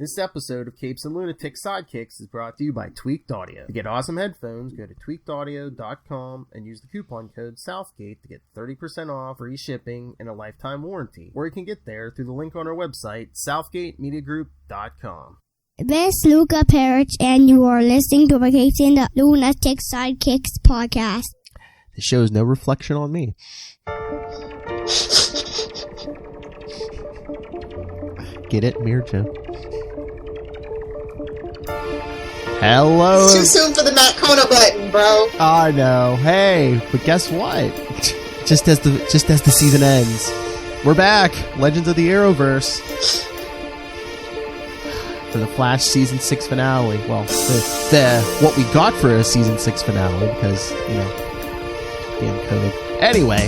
This episode of Capes and Lunatic Sidekicks is brought to you by Tweaked Audio. To get awesome headphones, go to tweakedaudio.com and use the coupon code Southgate to get 30% off, free shipping, and a lifetime warranty. Or you can get there through the link on our website, southgatemediagroup.com. This is Luca Perich, and you are listening to the Capes and the Lunatic Sidekicks podcast. The show is no reflection on me. Get it, Mirjo? Hello. It's too soon for the Matt Kona button, bro. I know. Hey, but guess what? Just as the season ends, we're back. Legends of the Arrowverse for the Flash season 6 finale. Well, the what we got for a season 6 finale because damn COVID. Anyway,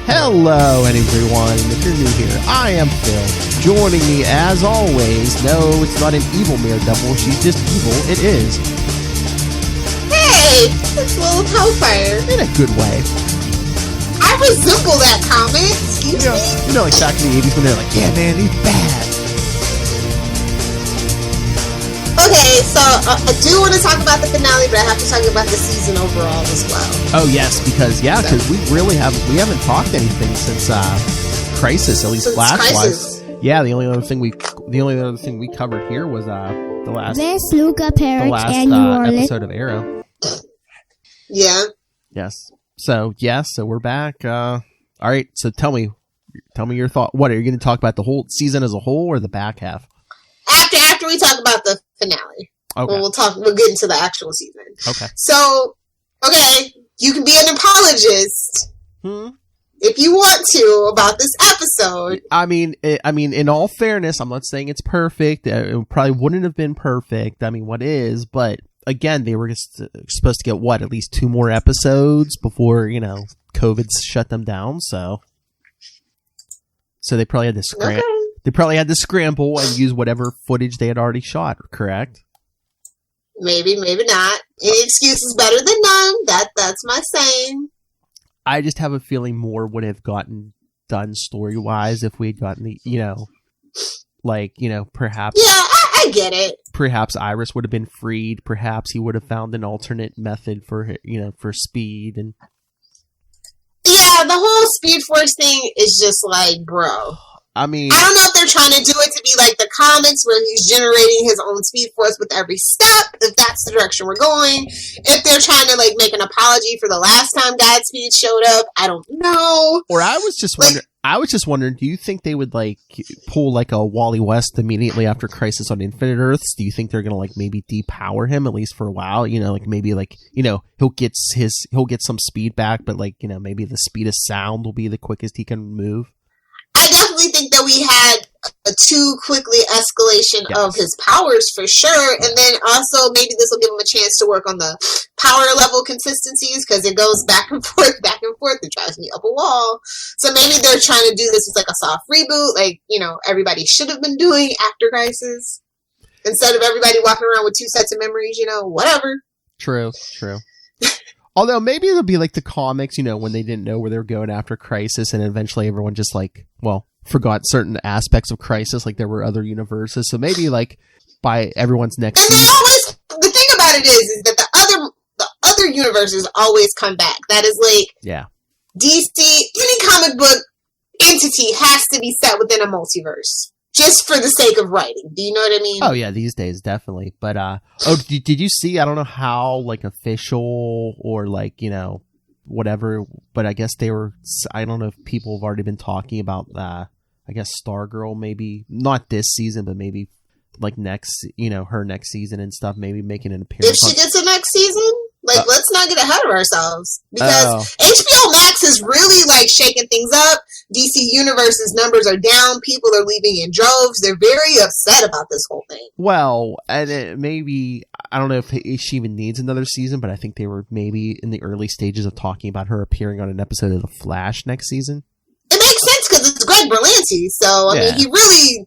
hello everyone. If you're new here, I am Phil. Joining me as always, no, it's not an evil Daredevil. She's just evil. It is. Hey, it's Lilith Hellfire. In a good way. I resemble that comment. Excuse me? You know, like back in the 80s when they're like, yeah, man, he's bad. Okay, so I do want to talk about the finale, but I have to talk about the season overall as well. Oh yes, because we haven't talked anything since Crisis, at least Flash-wise. Yeah, the only other thing we covered here was the last. This is Luca Perich, and you are episode of Arrow. Yeah. Yes. So we're back. All right. So tell me your thought. What are you going to talk about? The whole season as a whole, or the back half? After we talk about the finale, okay. We'll get into the actual season. Okay. So, okay, you can be an apologist if you want to about this episode. I mean, in all fairness, I'm not saying it's perfect. It probably wouldn't have been perfect. I mean, what is? But again, they were supposed to get at least 2 more episodes before COVID shut them down. So they probably had to scramble. Okay. They probably had to scramble and use whatever footage they had already shot, correct? Maybe not. Any excuse is better than none. That's my saying. I just have a feeling more would have gotten done story-wise if we had gotten perhaps... Yeah, I get it. Perhaps Iris would have been freed. Perhaps he would have found an alternate method for speed. And yeah, the whole Speed Force thing is just like, bro... I mean, I don't know if they're trying to do it to be like the comics where he's generating his own Speed Force with every step, if that's the direction we're going. If they're trying to make an apology for the last time Godspeed showed up, I don't know. Or I was just wondering, do you think they would pull a Wally West immediately after Crisis on Infinite Earths? Do you think they're going to maybe depower him at least for a while? He'll get some speed back, but maybe the speed of sound will be the quickest he can move. I definitely think that we had a too quickly escalation of his powers for sure. And then also maybe this will give him a chance to work on the power level consistencies because it goes back and forth. It drives me up a wall. So maybe they're trying to do this as a soft reboot, everybody should have been doing after Crisis. Instead of everybody walking around with 2 sets of memories, whatever. True. Although maybe it'll be like the comics, when they didn't know where they were going after Crisis, and eventually everyone just forgot certain aspects of Crisis, there were other universes. So maybe by everyone's next season. The thing about it is that the other universes always come back. That is DC, any comic book entity has to be set within a multiverse. Just for the sake of writing. Do you know what I mean? Oh, yeah, these days, definitely. But, did you see, I don't know how, official or, whatever, but I guess I don't know if people have already been talking about, I guess Stargirl maybe, not this season, but maybe, next, her next season and stuff, maybe making an appearance. If she gets a next season? Let's not get ahead of ourselves. Because HBO Max is really, shaking things up. DC Universe's numbers are down. People are leaving in droves. They're very upset about this whole thing. Well, and maybe, I don't know if she even needs another season, but I think they were maybe in the early stages of talking about her appearing on an episode of The Flash next season. It makes sense because it's Greg Berlanti. So, I mean, he really,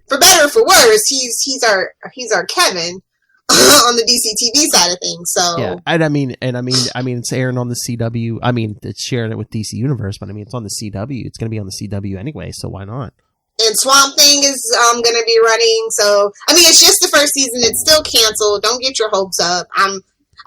for better or for worse, he's our Kevin. On the DC TV side of things, so yeah, and I mean, it's airing on the CW. I mean, it's sharing it with DC Universe, but I mean, it's on the CW. It's going to be on the CW anyway, so why not? And Swamp Thing is going to be running. So, I mean, it's just the first season. It's still canceled. Don't get your hopes up. I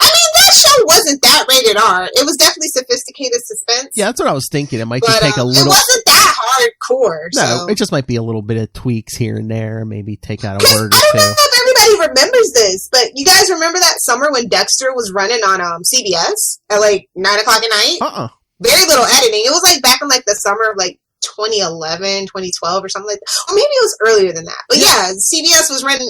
mean, that show wasn't that rated R. It was definitely sophisticated suspense. Yeah, that's what I was thinking. It might just take a little... It wasn't that hardcore. No, so. it just might be a little bit of tweaks here and there. Maybe take out a word or I don't two. know if everybody remembers this, but you guys remember that summer when Dexter was running on CBS at like 9 o'clock at night? Very little editing. It was like back in like the summer of like 2011, 2012 or something like that. Or maybe it was earlier than that. But yeah, CBS was running...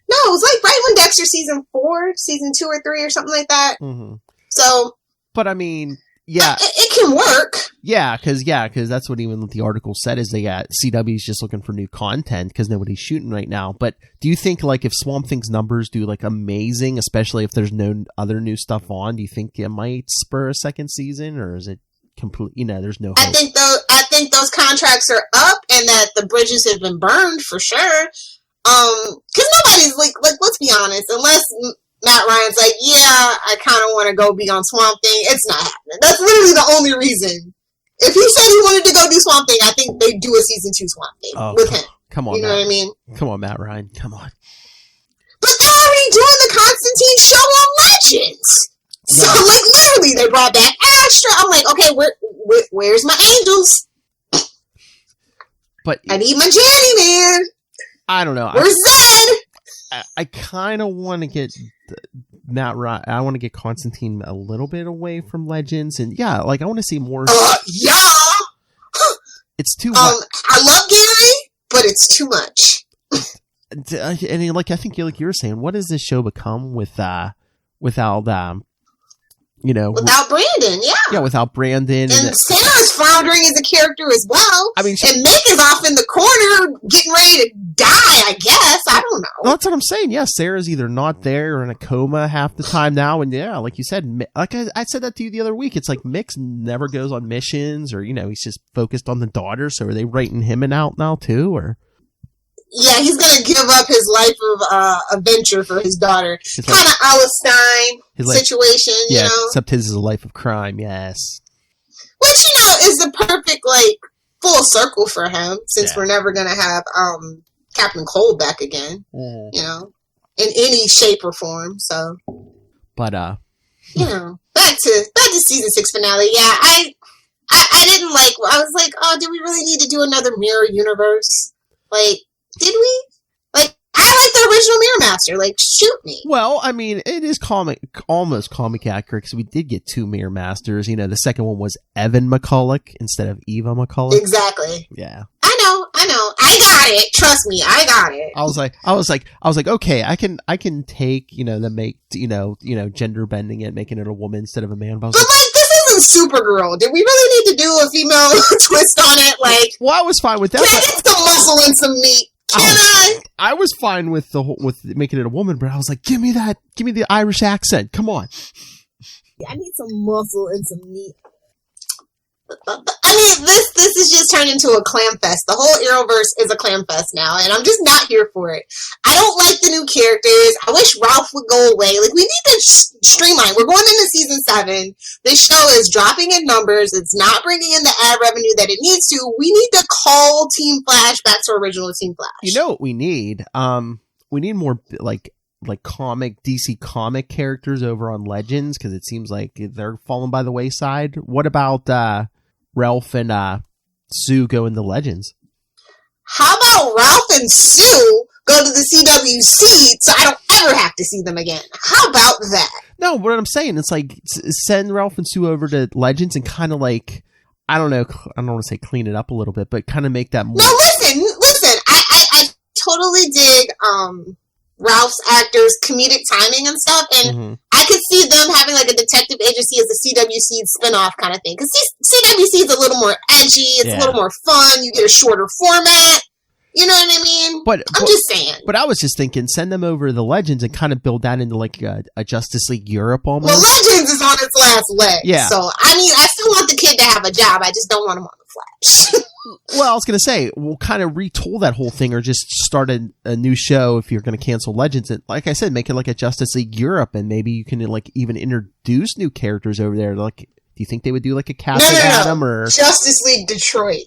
No, it was like right when Dexter season 4, season 2 or 3 or something like that. Mm-hmm. So... But I mean... Yeah, it can work. Yeah, because that's what even the article said is they got CW's just looking for new content because nobody's shooting right now. But do you think like if Swamp Thing's numbers do like amazing, especially if there's no other new stuff on, do you think it might spur a second season, or is it complete? There's no hope? I think those contracts are up and that the bridges have been burned for sure. Because nobody's like let's be honest, unless Matt Ryan's like, yeah, I kind of want to go be on Swamp Thing. It's not happening. That's literally the only reason. If he said he wanted to go do Swamp Thing, I think they do a season 2 Swamp Thing with him. Come on, you know what I mean? Come on, Matt Ryan. Come on. But they're already doing the Constantine show on Legends. So, like, literally, they brought back Astra. I'm like, okay, where's my angels? But I need my Janny, man. I don't know. Where's Zed? I kind of want to get Matt Ryan. I want to get Constantine a little bit away from Legends, and I want to see more. Yeah. It's too much. I love Gary, but it's too much. And I think you were saying, what does this show become without without Brandon, yeah, without Brandon, and Sarah's floundering as a character as well. I mean, and Mick is off in the corner getting ready to die. I guess I don't know. Well, that's what I'm saying. Yeah, Sarah's either not there or in a coma half the time now, and like you said, like I said that to you the other week. It's like Mick never goes on missions, or he's just focused on the daughter. So are they writing him out now too, or? Yeah, he's going to give up his life of adventure for his daughter. Kind of Alice Stein situation, you know? Except his is a life of crime, yes. Which, is the perfect, full circle for him, since we're never going to have Captain Cold back again, in any shape or form, so. But, back to season 6 finale, yeah, I didn't I was like, oh, do we really need to do another mirror universe? Did we? I like the original Mirror Master. Shoot me. Well, I mean, it is almost comic accurate because we did get 2 Mirror Masters. The second one was Evan McCulloch instead of Eva McCulloch. Exactly. Yeah. I know. I got it. Trust me, I got it. I was like, okay, I can take, the make, gender bending it, making it a woman instead of a man. But this isn't Supergirl. Did we really need to do a female twist on it? Well, I was fine with that. Can I get some muscle and some meat? I was fine with making it a woman, but I was like, give me the Irish accent. Come on. I need some muscle and some meat. I mean, this is just turned into a clam fest. The whole Arrowverse is a clam fest now, and I'm just not here for it. I don't like the new characters. I wish Ralph would go away. We need to streamline. We're going into season 7. This show is dropping in numbers. It's not bringing in the ad revenue that it needs to. We need to call Team Flash back to original Team Flash. You know what we need? We need more DC comic characters over on Legends, because it seems like they're falling by the wayside. What about Ralph and Sue go into Legends? How about Ralph and Sue go to the CWC so I don't ever have to see them again? How about that? No, what I'm saying, it's send Ralph and Sue over to Legends and kind of I don't know, I don't want to say clean it up a little bit, but kind of make that more. No, listen. I totally dig Ralph's actors' comedic timing and stuff, and I could see them having a detective agency as a CWC spinoff kind of thing, because CWC is a little more edgy, it's a little more fun, you get a shorter format, you know what I mean? But I'm just saying. But I was just thinking, send them over to the Legends and kind of build that into a Justice League Europe almost. Well, Legends is on its last leg, so I mean, I still want the kid to have a job, I just don't want him on the Flash. Well, I was going to say, we'll kind of retool that whole thing, or just start a new show if you're going to cancel Legends. And like I said, make it like a Justice League Europe, and maybe you can even introduce new characters over there. Do you think they would do a Captain Atom or Justice League Detroit?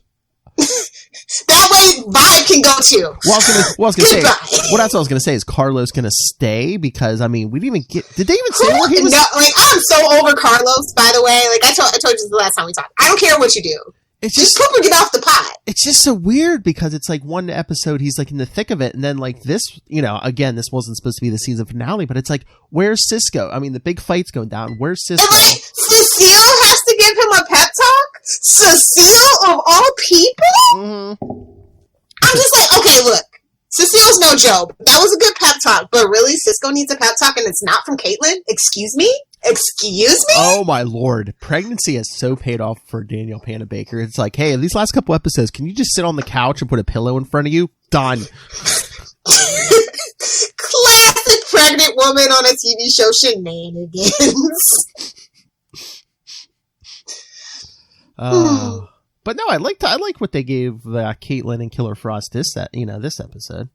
That way, Vibe can go too. Well, I was gonna say, what else I was gonna say is Carlos gonna stay because I mean we didn't even get. Did they even say where he was? No, like I'm so over Carlos. By the way, like I told you the last time we talked. I don't care what you do. It's just poop or get off the pot. It's just so weird because it's like one episode he's like in the thick of it, and then like this, you know, again this wasn't supposed to be the season finale, but it's like where's Cisco? I mean the big fight's going down. Where's Cisco? And like Cecile has to give him a pep talk. Cecile of all people. Mm-hmm. I'm just like, okay, look, Cecile's no joke. That was a good pep talk, but really, Cisco needs a pep talk, and it's not from Caitlyn. Excuse me. Oh my lord, pregnancy has so paid off for Danielle Panabaker. It's like, hey, these last couple episodes, can you just sit on the couch and put a pillow in front of you? Done. Classic pregnant woman on a TV show shenanigans. But no, I like what they gave Caitlyn and Killer Frost this episode.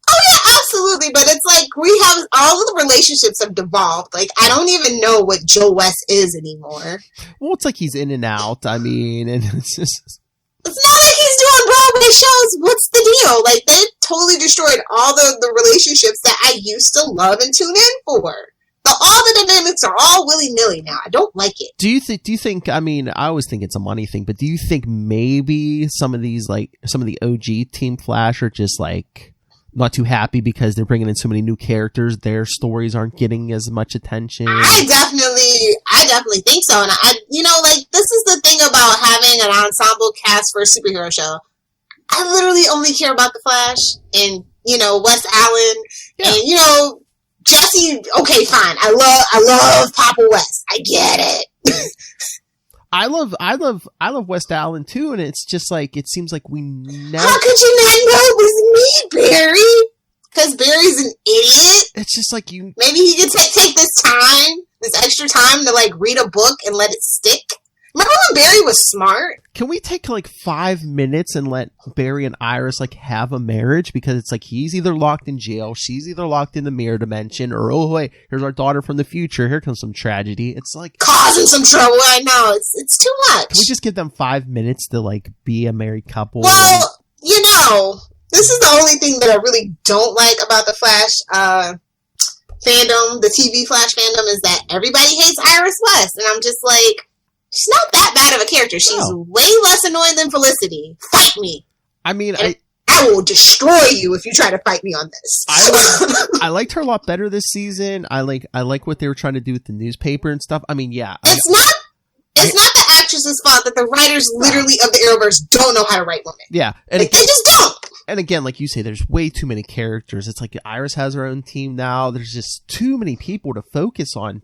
Oh yeah, absolutely. But it's like we have all of the relationships have devolved. Like I don't even know what Joe West is anymore. Well, it's like he's in and out. I mean, and it's just. It's not like he's doing Broadway shows. What's the deal? Like they totally destroyed all the relationships that I used to love and tune in for. All the dynamics are all willy-nilly now. I don't like it. Do you think, I mean, I always think it's a money thing, but do you think maybe some of the OG Team Flash are just like not too happy because they're bringing in so many new characters, their stories aren't getting as much attention? I definitely think so. And like this is the thing about having an ensemble cast for a superhero show. I literally only care about the Flash and, West Allen and, Jesse, okay, fine. I love Papa West. I get it. I love West Allen too, and it's just like it seems like we never. How could you not know it was me, Barry? Because Barry's an idiot. It's just like you. Maybe he could take this extra time to like read a book and let it stick. Remember when Barry was smart? Can we take like 5 minutes and let Barry and Iris like have a marriage? Because it's like he's either locked in jail, she's either locked in the mirror dimension, or oh wait, here's our daughter from the future. Here comes some tragedy. It's like causing some trouble right now. It's too much. Can we just give them 5 minutes to like be a married couple? Well, this is the only thing that I really don't like about the Flash fandom, the TV Flash fandom, is that everybody hates Iris West, and I'm just like. She's not that bad of a character. She's way less annoying than Felicity. Fight me. I mean, I will destroy you if you try to fight me on this. I liked her a lot better this season. I like what they were trying to do with the newspaper and stuff. I mean, yeah. It's not the actress's fault that the writers literally of the Arrowverse don't know how to write women. Yeah. And they just don't. And again, like you say, there's way too many characters. It's like Iris has her own team now. There's just too many people to focus on.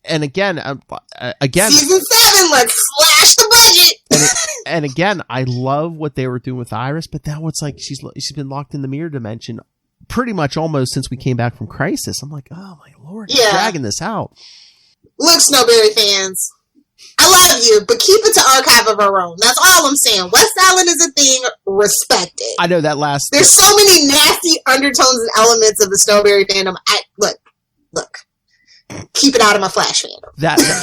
And again, season 7, let's slash the budget. And again, I love what they were doing with Iris, but now it's like she's been locked in the mirror dimension pretty much almost since we came back from Crisis. I'm like, oh my lord, dragging this out. Look, Snowberry fans, I love you, but keep it to Archive of Our Own. That's all I'm saying. West Allen is a thing. Respect it. I know that There's so many nasty undertones and elements of the Snowberry fandom. Look. Keep it out of my Flash fandom.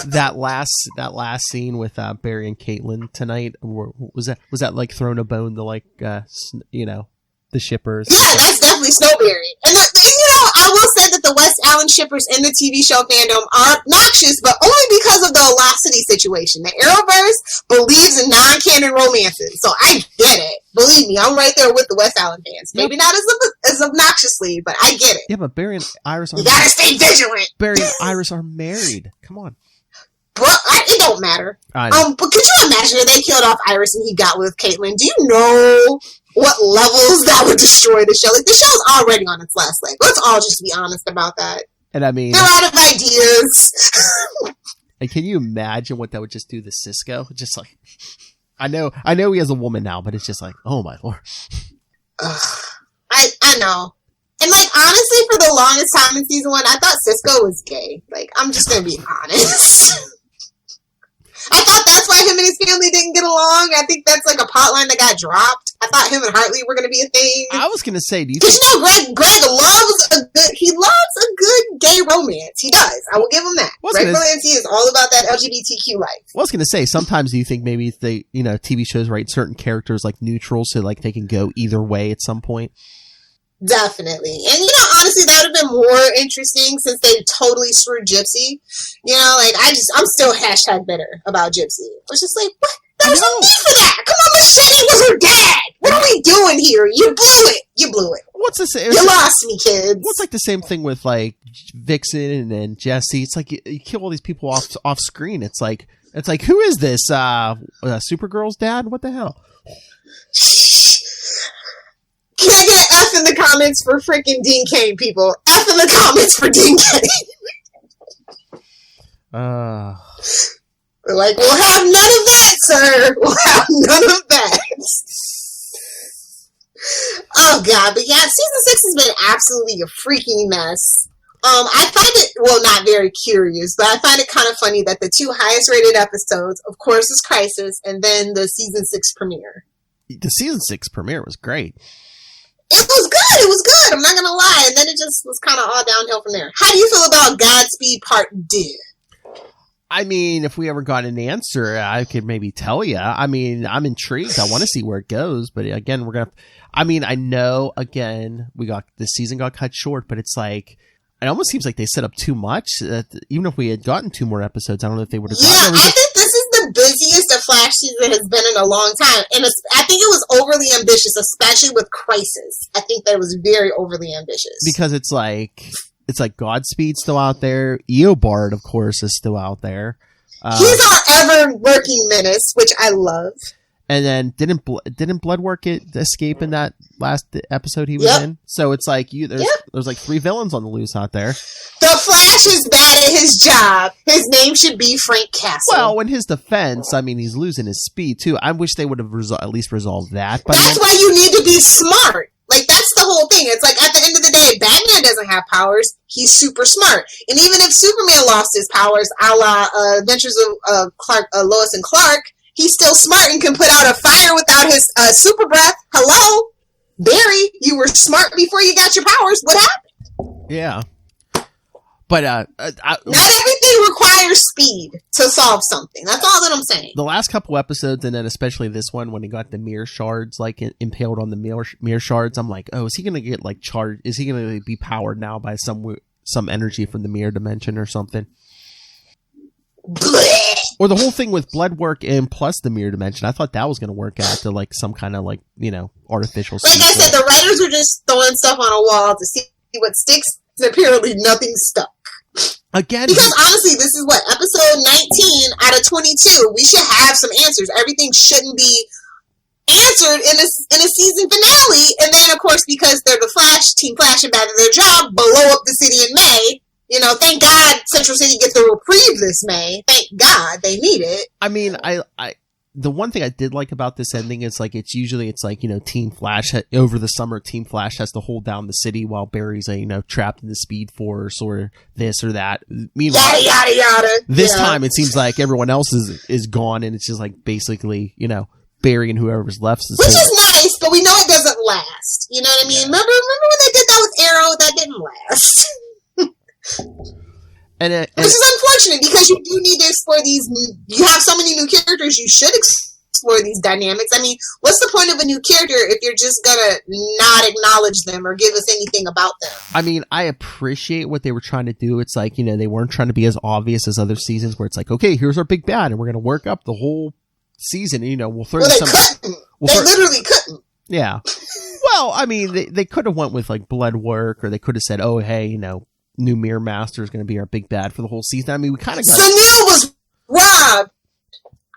That last scene with Barry and Caitlyn tonight, was that like throwing a bone to like the shippers? Yeah, that's definitely Snowberry. And I will say that the West Allen shippers in the TV show fandom are obnoxious, but only because of the Velocity situation. The Arrowverse believes in non-canon romances, so I get it. Believe me, I'm right there with the West Allen fans. Maybe not as obnoxiously, but I get it. Yeah, but Barry and Iris are. You gotta stay vigilant. Barry and Iris are married. Come on. But it don't matter. But could you imagine if they killed off Iris and he got with Caitlyn? Do you know what levels that would destroy the show? Like, the show's already on its last leg. Let's all just be honest about that. And I mean, they're out of ideas. And can you imagine what that would just do to Cisco? Just like, I know he has a woman now, but it's just like, oh my lord. I know. And like, honestly, for the longest time in season 1, I thought Cisco was gay. Like, I'm just gonna be honest. I thought that's why him and his family didn't get along. I think that's like a plot line that got dropped. I thought him and Hartley were going to be a thing. I was going to say, do you think... Because Greg loves a good gay gay romance. He does. I will give him that. Greg Berlanti is all about that LGBTQ life. Well, I was going to say, sometimes do you think maybe they, TV shows write certain characters like neutral so like they can go either way at some point? Definitely. And, honestly, that would have been more interesting since they totally screwed Gypsy. I'm still #bitter about Gypsy. I was just like, what? There was no need for that. Come on, Machete was her dad. What are we doing here? You blew it. What's the same? You lost me, kids. What's like the same thing with like Vixen and Jesse? It's like you kill all these people off screen. It's like who is this? Supergirl's dad? What the hell? Can I get an F in the comments for freaking Dean Cain, people? F in the comments for Dean Cain. We're like, we'll have none of that, sir. We'll have none of that. Oh, God. But yeah, season 6 has been absolutely a freaking mess. I find it, not very curious, but I find it kind of funny that the 2 highest rated episodes, of course, is Crisis, and then the season 6 premiere. The season 6 premiere was great. It was good. I'm not going to lie. And then it just was kind of all downhill from there. How do you feel about Godspeed Part 2? I mean, if we ever got an answer, I could maybe tell you. I mean, I'm intrigued. I want to see where it goes. But again, I know, again, this season got cut short, but it's like, it almost seems like they set up too much. Even if we had gotten 2 more episodes, I don't know if they would have gotten everything. I think this is the busiest a Flash season has been in a long time. And I think it was overly ambitious, especially with Crisis. I think that it was very overly ambitious. Because it's like Godspeed's still out there. Eobard, of course, is still out there. He's our ever-working menace, which I love. And then didn't Bloodwork escape in that last episode he was in? So it's like there's like 3 villains on the loose out there. The Flash is bad at his job. His name should be Frank Castle. Well, in his defense, I mean, he's losing his speed too. I wish they would have at least resolved that. That's why you need to be smart. Like, that's the whole thing. It's like, at the end of the day, Batman doesn't have powers. He's super smart. And even if Superman lost his powers, a la Adventures of Lois and Clark, he's still smart and can put out a fire without his super breath. Hello? Barry, you were smart before you got your powers. What happened? Yeah. But not everything requires speed to solve something. That's all that I'm saying. The last couple episodes, and then especially this one, when he got the mirror shards like impaled on the mirror shards, I'm like, oh, is he gonna get like charged? Is he gonna be powered now by some energy from the mirror dimension or something? Blech. Or the whole thing with Bloodwork and plus the mirror dimension. I thought that was gonna work out to like some kind of like artificial. Like I said, the writers were just throwing stuff on a wall to see what sticks. And apparently, nothing stuck. Again, because honestly, this is episode 19 out of 22. We should have some answers. Everything shouldn't be answered in a season finale. And then, of course, because they're the Flash, Team Flash and bad at their job, blow up the city in May. Thank God Central City gets a reprieve this May. Thank God they need it. I mean, the one thing I did like about this ending is like it's like Team Flash over the summer. Team Flash has to hold down the city while Barry's trapped in the Speed Force or this or that. Meanwhile, yada yada. This time it seems like everyone else is gone, and it's just like basically Barry and whoever's left. Which is nice, but we know it doesn't last. You know what I mean? Yeah. Remember when they did that with Arrow? That didn't last. Which is unfortunate because you do need to explore these. You have so many new characters. You should explore these dynamics. I mean, what's the point of a new character if you're just gonna not acknowledge them or give us anything about them? I mean, I appreciate what they were trying to do. It's like they weren't trying to be as obvious as other seasons where it's like, okay, here's our big bad, and we're gonna work up the whole season. We'll throw. Well, they literally couldn't. Yeah. Well, I mean, they could have went with like Bloodwork, or they could have said, oh, hey, New Mirror Master is going to be our big bad for the whole season. I mean, we kind of got... Sunil was robbed.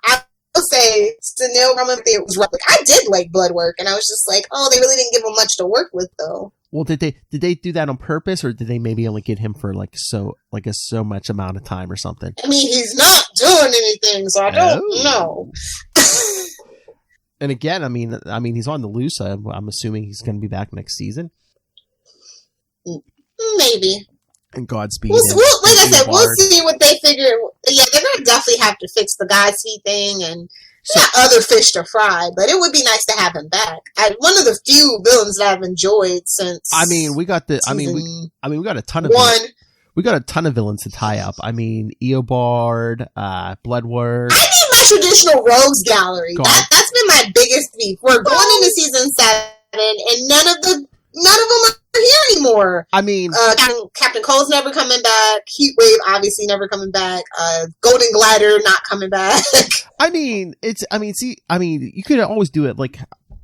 I will say, Sunil was robbed. Like, I did like Bloodwork, and I was just like, oh, they really didn't give him much to work with, though. Well, did they do that on purpose, or did they maybe only get him for so much amount of time or something? I mean, he's not doing anything, so I don't know. And again, I mean, he's on the loose. I'm assuming he's going to be back next season. Maybe. And Godspeed. Like I said, we'll see what they figure. Yeah, they're going to definitely have to fix the Godspeed thing and other fish to fry, but it would be nice to have him back. One of the few villains that I've enjoyed since. I mean, we got a ton of one. We got a ton of villains to tie up. I mean, Eobard, Bloodworth. I need my traditional rogues gallery. That's been my biggest beef. We're going into season 7, and none of them are here anymore. I mean, Captain Cole's never coming back. Heatwave obviously never coming back. Golden Glider not coming back. I mean, you could always do it like.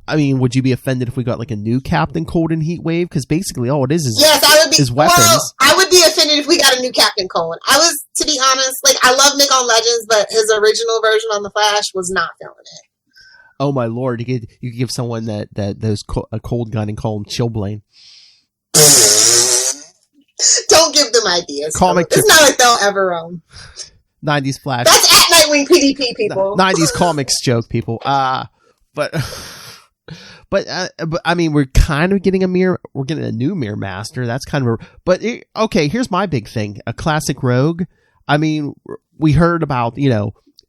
I mean, would you be offended if we got like a new Captain Cold and Heatwave? Because basically all it is yes, I would be. Weapons. Well, I would be offended if we got a new Captain Cold. I was, to be honest, like I love Nick on Legends, but his original version on the Flash was not feeling it. Oh my lord! You could give someone that a cold gun and call him Chillblaine. Don't give them ideas. It's not like they'll ever 90s Flash. That's at Nightwing PDP, people. 90s comics joke, people. But I mean, we're kind of getting we're getting a new Mirror Master. That's kind of okay. Here's my big thing: a classic rogue. I mean, we heard about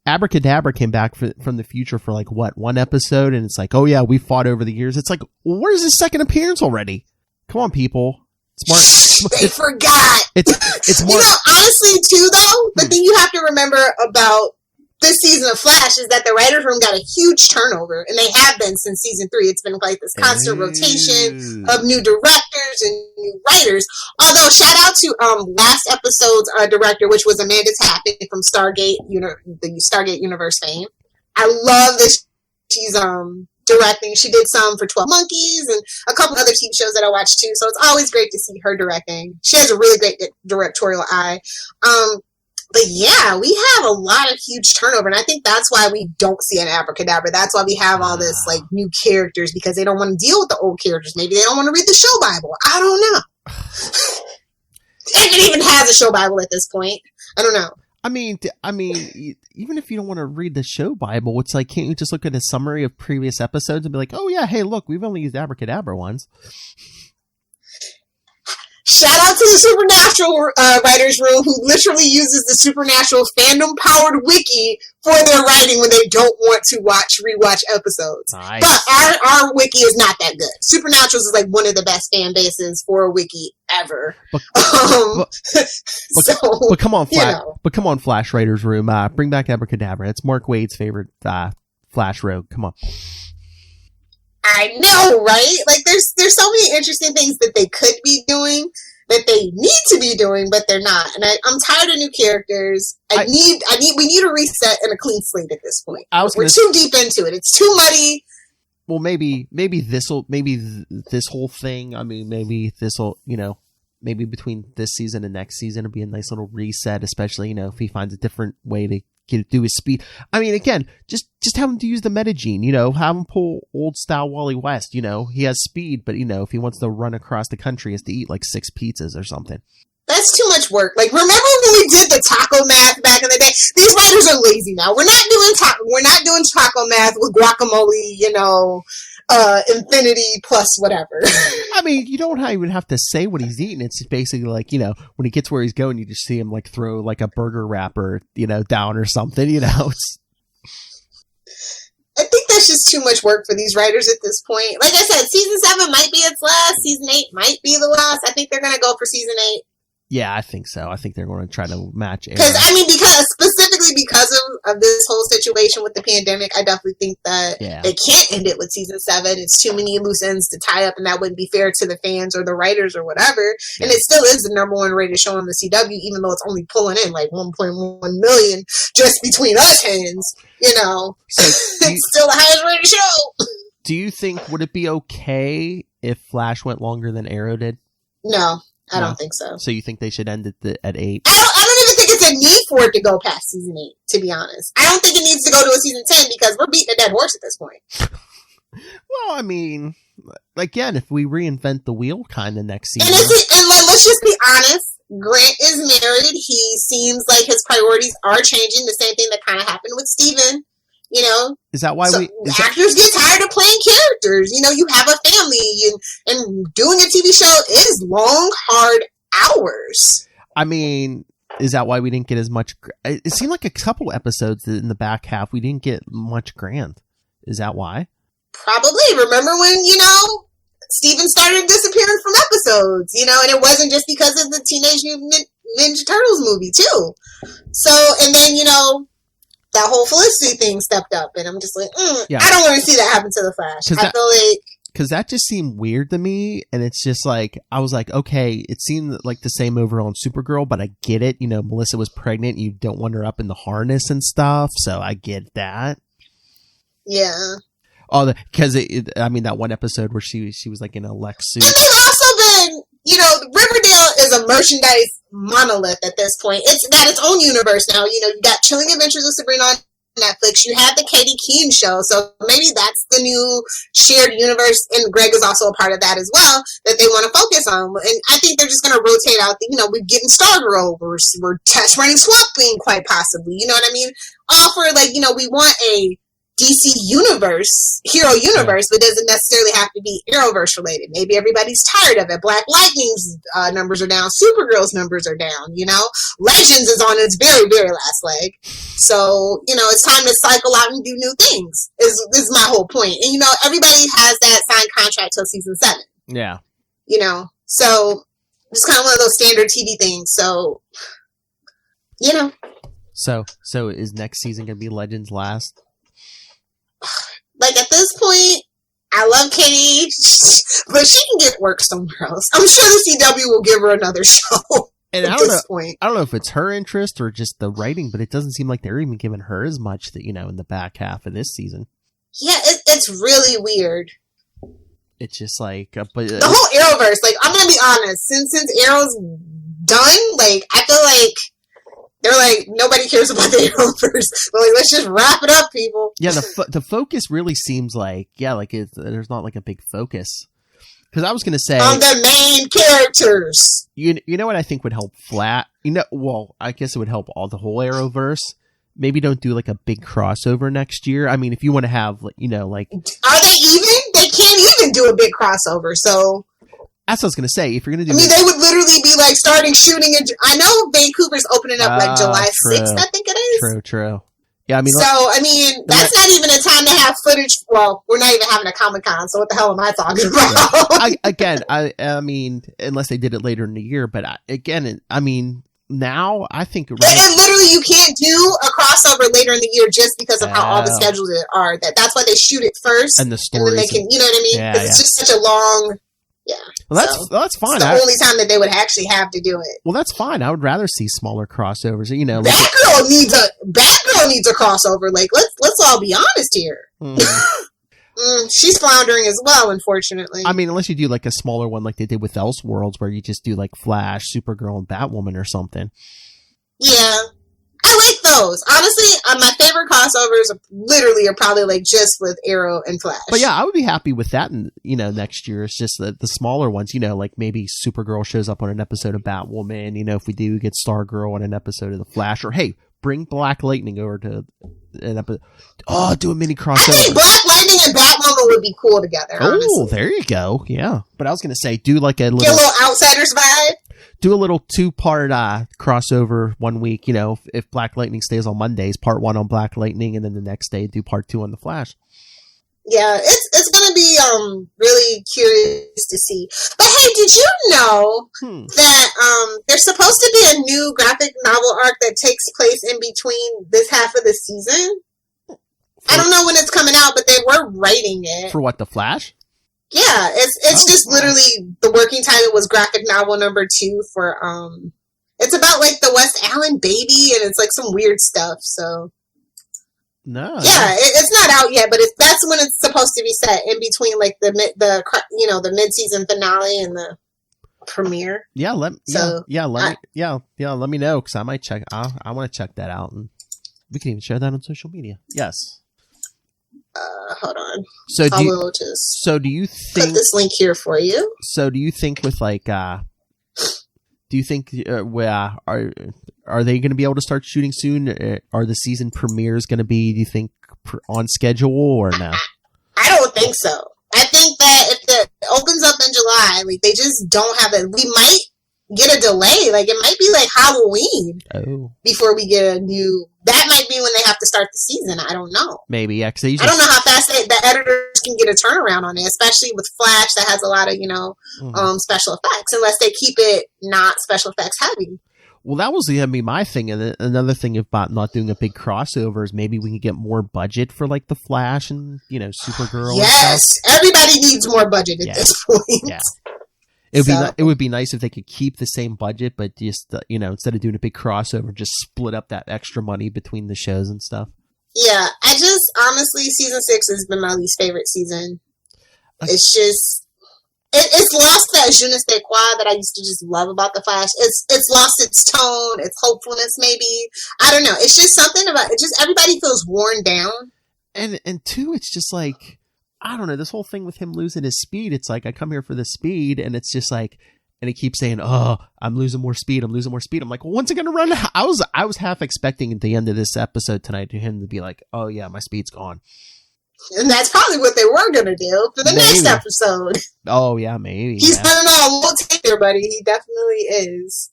Abracadabra came back from the future for like one episode, and it's like, oh yeah, we fought over the years. It's like, where's his second appearance already? Come on, people. They forgot. It's more. Honestly, too, though, the thing you have to remember about this season of Flash is that the writers' room got a huge turnover, and they have been since season 3. It's been like this constant rotation of new directors and new writers. Although, shout out to last episode's director, which was Amanda Tapping from Stargate, the Stargate Universe fame. I love this. She's directing. She did some for 12 Monkeys and a couple other TV shows that I watch too. So it's always great to see her directing. She has a really great directorial eye. But yeah, we have a lot of huge turnover, and I think that's why we don't see an Abracadabra. That's why we have all this like new characters, because they don't want to deal with the old characters. Maybe they don't want to read the show Bible. I don't know. If it even has a show Bible at this point, I don't know. I mean, even if you don't want to read the show Bible, it's like, can't you just look at a summary of previous episodes and be like, oh yeah, hey, look, we've only used Abracadabra once. Shout out to the Supernatural writers' room, who literally uses the Supernatural fandom-powered wiki for their writing when they don't want to rewatch episodes. Nice. But our wiki is not that good. Supernaturals is like one of the best fan bases for a wiki ever. But come on, But come on, Flash writers' room, bring back Abracadabra. It's Mark Waid's favorite Flash rogue. Come on. I know, right? Like, there's so many interesting things that they could be doing, that they need to be doing, but they're not. And I'm tired of new characters. We need a reset and a clean slate at this point. We're too deep into it. It's too muddy. Well, maybe this whole thing. I mean, maybe this'll, maybe between this season and next season, it'll be a nice little reset, especially, if he finds a different way to do his speed. I mean, again, just have him to use the metagene, have him pull old style Wally West, he has speed, but if he wants to run across the country, he has to eat like 6 pizzas or something. That's too much work. Like, remember when we did the taco math back in the day? These writers are lazy now. We're not doing taco math with guacamole, infinity plus whatever. I mean, you don't even have to say what he's eating. It's basically like, when he gets where he's going, you just see him like throw like a burger wrapper, down or something, It's... I think that's just too much work for these writers at this point. Like I said, season 7 might be its last. Season 8 might be the last. I think they're going to go for season 8. Yeah, I think so. I think they're going to try to match. Because specifically because of this whole situation with the pandemic, I definitely think that they can't end it with season 7. It's too many loose ends to tie up, and that wouldn't be fair to the fans or the writers or whatever. Yeah. And it still is the number 1 rated show on the CW, even though it's only pulling in like 1.1 million just between us hands. So it's still the highest rated show. Do you think, would it be okay if Flash went longer than Arrow did? No. I don't think so. So you think they should end it at 8? I don't even think it's a need for it to go past season 8, to be honest. I don't think it needs to go to a season 10 because we're beating a dead horse at this point. Well, I mean, again, if we reinvent the wheel kind of next season. And let's just be honest. Grant is married. He seems like his priorities are changing. The same thing that kind of happened with Steven. Is that why actors get tired of playing characters? You have a family, and doing a TV show is long, hard hours. I mean, is that why we didn't get as much? It seemed like a couple episodes in the back half we didn't get much Grant. Is that why? Probably. Remember when Steven started disappearing from episodes, and it wasn't just because of the Teenage Mutant Ninja Turtles movie too. So, and then, you know, that whole Felicity thing stepped up, and I'm just like, I don't want to see that happen to the Flash. I feel like... Because that just seemed weird to me, and it's just like, I was like, okay, it seemed like the same overall on Supergirl, but I get it. You know, Melissa was pregnant, you don't want her up in the harness and stuff, so I get that. Yeah. Oh, because I mean, that one episode where she was like in a Lex suit. And they've also been, you know, Riverdale is a merchandise monolith at this point. It's got its own universe now. You know, you got Chilling Adventures of Sabrina on Netflix. You have the Katie Keene show, so maybe that's the new shared universe, and Greg is also a part of that as well, that they want to focus on. And I think they're just going to rotate out, you know, we're getting Stargirl, we're test running Swamp Thing quite possibly, you know what I mean? All for, like, you know, we want a DC universe, hero universe, but doesn't necessarily have to be Arrowverse related. Maybe everybody's tired of it. Black Lightning's numbers are down. Supergirl's numbers are down, you know? Legends is on its very, very last leg. So, you know, it's time to cycle out and do new things, is my whole point. And, you know, everybody has that signed contract till season 7. Yeah. You know? So, it's kind of one of those standard TV things. So, you know. So is next season going to be Legends last? Like, at this point, I love Katie, but she can get work somewhere else. I'm sure the CW will give her another show. And at this point. I don't know if it's her interest or just the writing, but it doesn't seem like they're even giving her as much that, you know, in the back half of this season. Yeah, it's really weird. It's just like, but the whole Arrowverse. Like, I'm gonna be honest. Since Arrow's done, like, I feel like they're like, nobody cares about the Arrowverse. But like, let's just wrap it up, people. Yeah, the focus really seems like, there's not like a big focus. Because I was going to say, on the main characters. You know what I think would help I guess it would help all the whole Arrowverse. Maybe don't do like a big crossover next year. I mean, if you want to have, you know, like, are they even? They can't even do a big crossover. So that's what I was going to say. If you're going to do, they would literally be like starting shooting. I know Vancouver's opening up like July 6th. I think it is. True. Yeah, I mean, that's not even a time to have footage. Well, we're not even having a Comic-Con, so what the hell am I talking about? I mean, unless they did it later in the year, but now I think and literally you can't do a crossover later in the year just because of how all the schedules are. That's why they shoot it first, and the stories, and then they can, you know what I mean? Yeah. It's just such a long. Yeah. Well, that's fine. It's the only time that they would actually have to do it. Well, that's fine. I would rather see smaller crossovers. You know, like, Batgirl needs a crossover. Like, let's all be honest here. She's floundering as well, unfortunately. I mean, unless you do like a smaller one, like they did with Elseworlds, where you just do like Flash, Supergirl, and Batwoman or something. Yeah. I like those. Honestly, my favorite crossovers are probably like just with Arrow and Flash. But yeah, I would be happy with that. And you know, next year it's just the smaller ones. You know, like maybe Supergirl shows up on an episode of Batwoman. You know, if we do get Stargirl on an episode of the Flash, or hey, bring Black Lightning over to an episode. Oh, do a mini crossover. I think Black Lightning and Batwoman would be cool together. Honestly. Oh, there you go. Yeah, but I was gonna say, do like a little Outsiders vibe. Do a little 2-part crossover one week, you know, if Black Lightning stays on Mondays, part 1 on Black Lightning, and then the next day do part 2 on the Flash. Yeah, it's going to be really curious to see. But hey, did you know that there's supposed to be a new graphic novel arc that takes place in between this half of the season? I don't know when it's coming out, but they were writing it. For what, the Flash? Yeah, it's just literally the working title was graphic novel number 2 for it's about like the West Allen baby, and it's like some weird stuff. So no, yeah, it's not out yet, but that's when it's supposed to be set, in between like the mid-season finale and the premiere. Yeah, let me know, because I might check. I want to check that out, and we can even share that on social media. Yes. Hold on. So do you think put this link here for you? So do you think with like are they going to be able to start shooting soon? Are the season premieres going to be, do you think, on schedule or no? I don't think so. I think that if it opens up in July, like they just don't have it. We might get a delay. Like it might be like Halloween before we get a new. That might be when they have to start the season. I don't know. Maybe, yeah. I don't know how fast the editors can get a turnaround on it, especially with Flash that has a lot of, special effects, unless they keep it not special effects heavy. Well, that was gonna be my thing, and another thing about not doing a big crossover is maybe we can get more budget for like the Flash and Supergirl. Yes, everybody needs more budget at this point. Yeah, it would be nice if they could keep the same budget, but just instead of doing a big crossover, just split up that extra money between the shows and stuff. Yeah, I just honestly, season 6 has been my least favorite season. It's just. It's lost that je ne sais quoi that I used to just love about the Flash. It's lost its tone, its hopefulness. Maybe I don't know. It's just something about it. Just everybody feels worn down. And two, it's just like I don't know. This whole thing with him losing his speed. It's like I come here for the speed, and it's just like, and he keeps saying, "Oh, I'm losing more speed. I'm losing more speed." I'm like, well, when's it gonna run? I was half expecting at the end of this episode tonight to him to be like, "Oh yeah, my speed's gone." And that's probably what they were going to do for the next episode. Oh, yeah, maybe. He's done it all. We'll take there, buddy. He definitely is.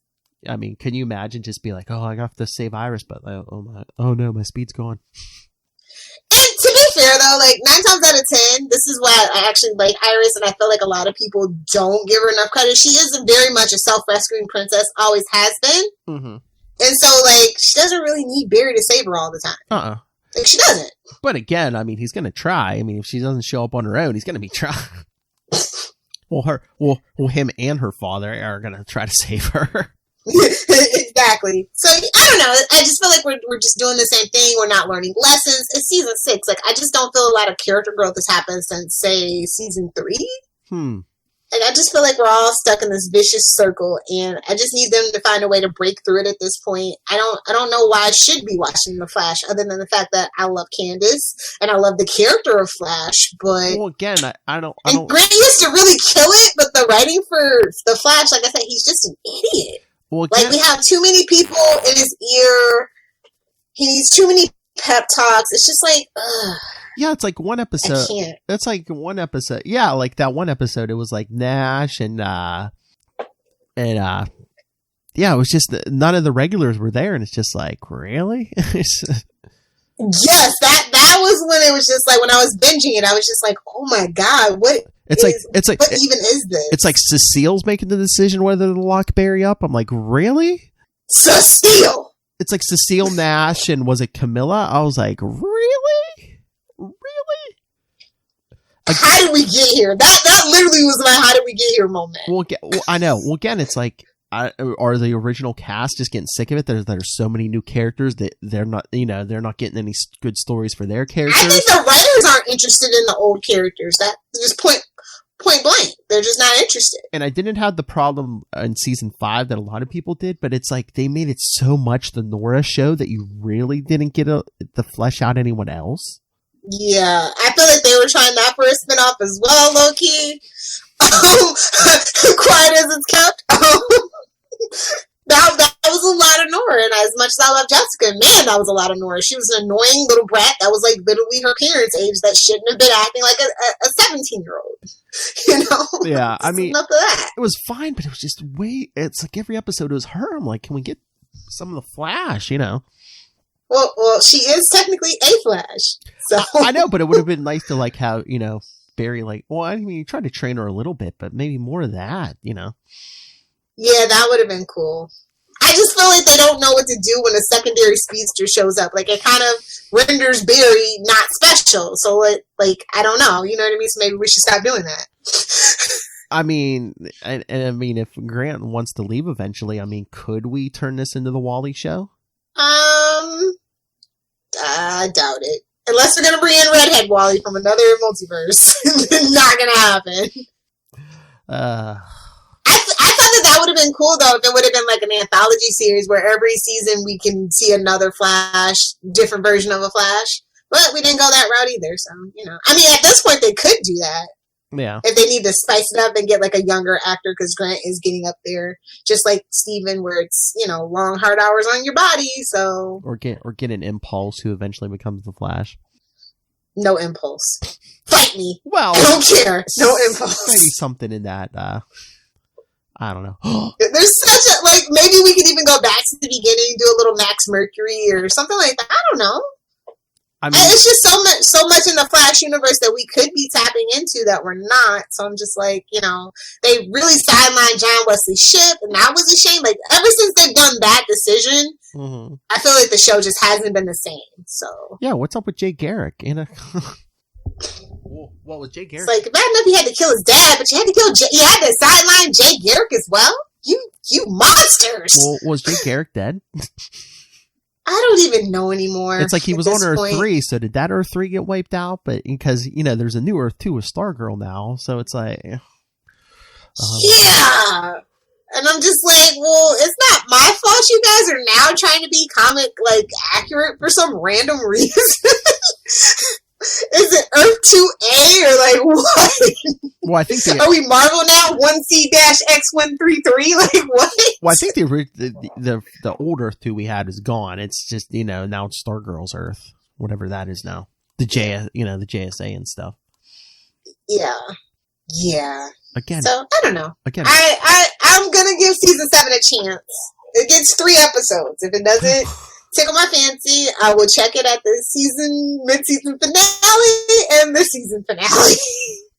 I mean, can you imagine just be like, oh, I have to save Iris, but oh no, my speed's gone. And to be fair, though, like 9 times out of 10, this is why I actually like Iris, and I feel like a lot of people don't give her enough credit. She is very much a self-rescuing princess, always has been. Mm-hmm. And so, like, she doesn't really need Barry to save her all the time. Like, she doesn't. But again, I mean, he's going to try. I mean, if she doesn't show up on her own, he's going to be trying. Him and her father are going to try to save her. Exactly. So, I don't know. I just feel like we're just doing the same thing. We're not learning lessons. It's season 6. Like, I just don't feel a lot of character growth has happened since, say, season 3. Like, I just feel like we're all stuck in this vicious circle, and I just need them to find a way to break through it at this point. I don't know why I should be watching The Flash, other than the fact that I love Candace, and I love the character of Flash, but... Well, again, I don't... And Grant used to really kill it, but the writing for The Flash, like I said, he's just an idiot. Well, again, like, we have too many people in his ear. He needs too many pep talks. It's just like, ugh. Yeah, it's like one episode. It's like one episode. Yeah, like that one episode. It was like Nash and yeah, it was just none of the regulars were there, and it's just like, really? Yes, that was when it was just like when I was binging it. I was just like, oh my god, what even is this? It's like Cecile's making the decision whether to lock Barry up. I'm like, really? Cecile. It's like Cecile, Nash, and was it Camilla? I was like, really? Really? How did we get here? That literally was my "how did we get here" moment. Well, I know. Well, again, it's like, are the original cast just getting sick of it? There's so many new characters that they're not getting any good stories for their characters. I think the writers aren't interested in the old characters. That just point blank. They're just not interested. And I didn't have the problem in season 5 that a lot of people did, but it's like they made it so much the Nora show that you really didn't get to flesh out anyone else. Yeah, I feel like they were trying that for a spinoff as well, low key. Quiet as it's kept. That was a lot of Nora, and as much as I love Jessica, man, that was a lot of Nora. She was an annoying little brat that was like literally her parents' age that shouldn't have been acting like a 17-year-old. You know? Yeah, I mean, enough of that. It was fine, but it was just it's like every episode was her. I'm like, can we get some of the Flash, you know? Well, she is technically a Flash. So I know, but it would have been nice to like have, you know, Barry like, well, I mean, you tried to train her a little bit, but maybe more of that, you know? Yeah, that would have been cool. I just feel like they don't know what to do when a secondary speedster shows up. Like, it kind of renders Barry not special. So, like, I don't know. You know what I mean? So maybe we should stop doing that. I mean, and I mean, if Grant wants to leave eventually, I mean, could we turn this into the Wally show? I doubt it. Unless they're going to bring in Redhead Wally from another multiverse. Not going to happen. I thought that would have been cool, though, if it would have been like an anthology series where every season we can see another Flash, different version of a Flash. But we didn't go that route either, so, you know. I mean, at this point, they could do that. Yeah. If they need to spice it up and get like a younger actor, because Grant is getting up there, just like Steven, where it's, you know, long, hard hours on your body, so. Or get an Impulse who eventually becomes the Flash. No Impulse. Fight me. Well. I don't care. No Impulse. Maybe something in that, I don't know. There's such a, like, maybe we could even go back to the beginning, do a little Max Mercury or something like that. I don't know. I mean, it's just so much in the Flash universe that we could be tapping into that we're not. So I'm just like, they really sidelined John Wesley's ship, and that was a shame. Like, ever since they've done that decision, I feel like the show just hasn't been the same. So yeah, what's up with Jay Garrick? What was Jay Garrick? It's like, bad enough he had to kill his dad, but you had to sideline Jay Garrick as well. You monsters! Well, was Jay Garrick dead? I don't even know anymore. It's like he was on Earth 3, so did that Earth 3 get wiped out? But because, there's a new Earth 2 with Stargirl now, so it's like... yeah! And I'm just like, well, it's not my fault you guys are now trying to be comic, accurate for some random reason. Is it Earth 2A or what? Well, I think are we Marvel now? 1C-X133? What? Well, I think the old Earth 2 we had is gone. It's just now it's Stargirl's Earth, whatever that is now. The the JSA and stuff. Yeah. Again. So I don't know. Again, I'm gonna give season 7 a chance. It gets 3 episodes. If it doesn't tickle my fancy, I will check it at the mid-season finale and the season finale.